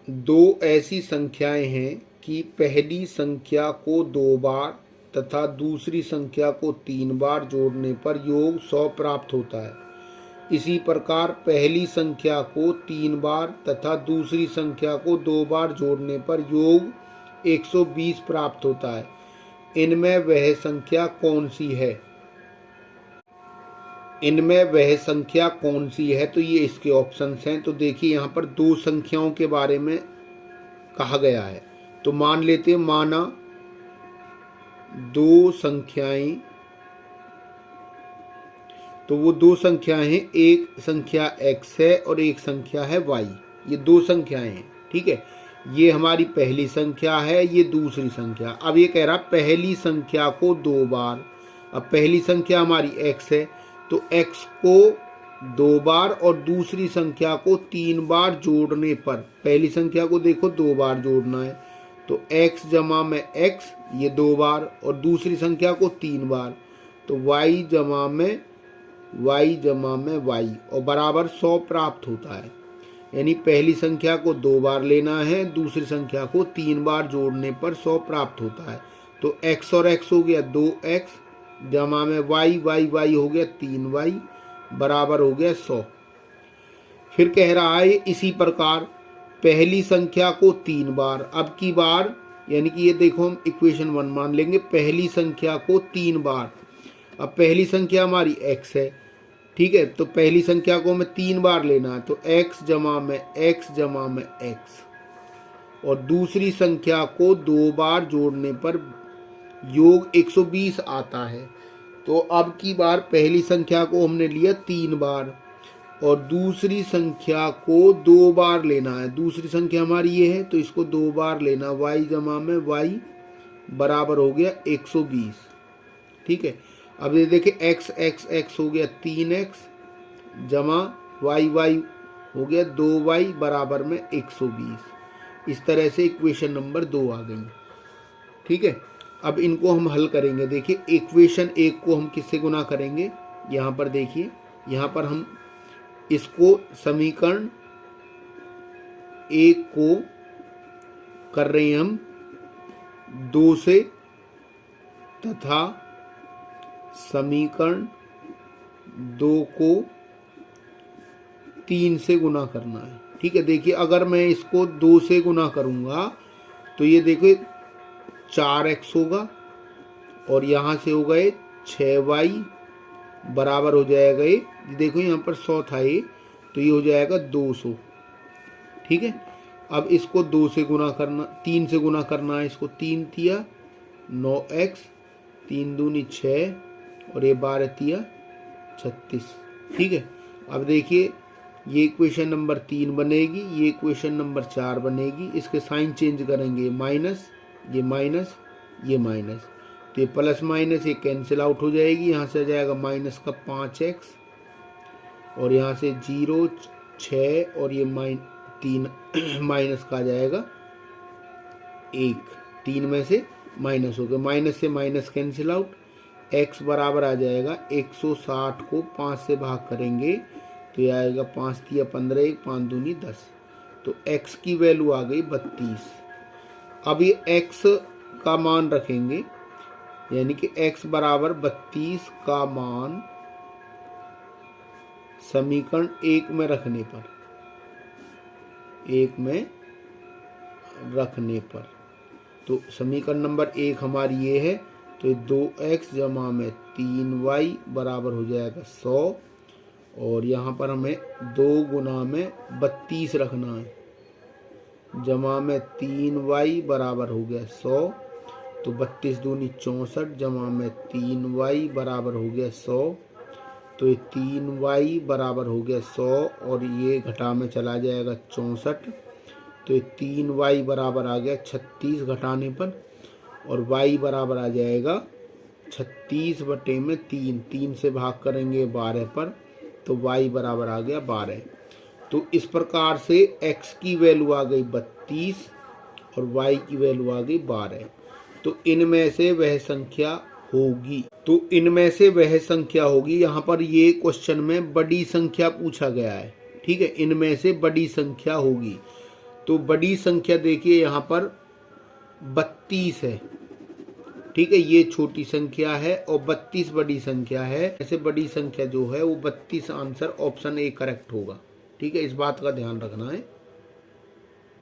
दो ऐसी संख्याएं हैं कि पहली संख्या को 2 बार तथा दूसरी संख्या को 3 बार जोड़ने पर योग 100 प्राप्त होता है। इसी प्रकार पहली संख्या को 3 बार तथा दूसरी संख्या को 2 बार जोड़ने पर योग 120 प्राप्त होता है। इनमें वह संख्या कौन सी है? इनमें वह संख्या कौन सी है? तो ये इसके ऑप्शंस हैं। तो देखिए यहाँ पर दो संख्याओं के बारे में कहा गया है। तो मान लेते हैं, माना दो संख्याएं, तो वो दो संख्याएं हैं, एक संख्या x है और एक संख्या है y। ये दो संख्याएं हैं, ठीक है। ये हमारी पहली संख्या है, ये दूसरी संख्या। अब ये कह रहा पहली संख्या को 2 बार। अब पहली संख्या हमारी x है, तो x को 2 बार और दूसरी संख्या को 3 बार जोड़ने पर, पहली संख्या को देखो 2 बार जोड़ना है, तो x जमा में x ये 2 बार और दूसरी संख्या को 3 बार, तो y जमा में y और बराबर 100 प्राप्त होता है। यानी पहली संख्या को 2 बार लेना है, दूसरी संख्या को 3 बार जोड़ने पर 100 प्राप्त होता है। तो x और x हो गया 2x जमा में y हो गया 3y बराबर हो गया 100। फिर कह रहा है इसी प्रकार पहली संख्या को 3 बार, अब की बार, यानी कि ये देखो हम इक्वेशन 1 मान लेंगे, पहली संख्या को 3 बार। अब पहली संख्या हमारी x है, ठीक है, तो पहली संख्या को हमें 3 बार लेना है, तो x जमा में x और दूसरी संख्या को 2 बार जोड़ने पर योग 120 आता है। तो अब की बार पहली संख्या को हमने लिया 3 बार और दूसरी संख्या को 2 बार लेना है। दूसरी संख्या हमारी ये है, तो इसको 2 बार लेना, y जमा में y बराबर हो गया 120, ठीक है। अब ये देखिए x हो गया 3x जमा y हो गया 2y बराबर में 120। इस तरह से इक्वेशन नंबर 2 आ गई, ठीक है। अब इनको हम हल करेंगे। देखिए इक्वेशन 1 को हम किससे गुना करेंगे, यहाँ पर देखिए, यहाँ पर हम इसको समीकरण 1 को कर रहे हैं हम 2 से तथा समीकरण 2 को 3 से गुना करना है, ठीक है। देखिए अगर मैं इसको 2 से गुना करूँगा तो ये देखिए 4x होगा और यहाँ से हो गए 6y बराबर हो जाएगा, ये देखो यहाँ पर 100 था ये, तो ये हो जाएगा 200, ठीक है। अब इसको 2 से गुना करना, 3 से गुना करना है, इसको 3 तिया 9x, 3 दूनी 6 और ये 12 तिया 36, ठीक है। अब देखिए ये इक्वेशन नंबर 3 बनेगी, ये इक्वेशन नंबर 4 बनेगी। इसके साइन चेंज करेंगे, माइनस ये माइनस ये माइनस, तो ये प्लस माइनस ये कैंसिल आउट हो जाएगी। यहाँ से आ जाएगा माइनस का 5x और यहाँ से 0 6 और ये 3 माइनस का आ जाएगा 1, 3 में से माइनस हो गया, माइनस से माइनस कैंसिल आउट, x बराबर आ जाएगा 160 को 5 से भाग करेंगे तो ये आएगा 5 तिया 15, 5 दूनी 10, तो x की वैल्यू आ गई 32। अब ये x का मान रखेंगे, यानी कि x बराबर 32 का मान समीकरण 1 में रखने पर, तो समीकरण नंबर 1 हमारी ये है, तो 2x जमा में 3y बराबर हो जाएगा 100 और यहाँ पर हमें 2 गुना में 32 रखना है, जमा में 3y बराबर हो गया 100, तो 32 दूनी 64 जमा में 3y बराबर हो गया 100, तो ये 3y बराबर हो गया 100 और ये घटा में चला जाएगा 64, तो ये 3y बराबर आ गया 36 घटाने पर और y बराबर आ जाएगा 36 बटे में 3 से भाग करेंगे 12 पर, तो y बराबर आ गया 12। तो इस प्रकार से x की वैल्यू आ गई 32 और y की वैल्यू आ गई 12। तो इनमें से वह संख्या होगी, यहाँ पर ये क्वेश्चन में बड़ी संख्या पूछा गया है, ठीक है, इनमें से बड़ी संख्या होगी। तो बड़ी संख्या देखिए यहाँ पर 32 है, ठीक है, ये छोटी संख्या है और 32 बड़ी संख्या है। ऐसे बड़ी संख्या जो है वो 32 आंसर ऑप्शन ए करेक्ट होगा, ठीक है, इस बात का ध्यान रखना है।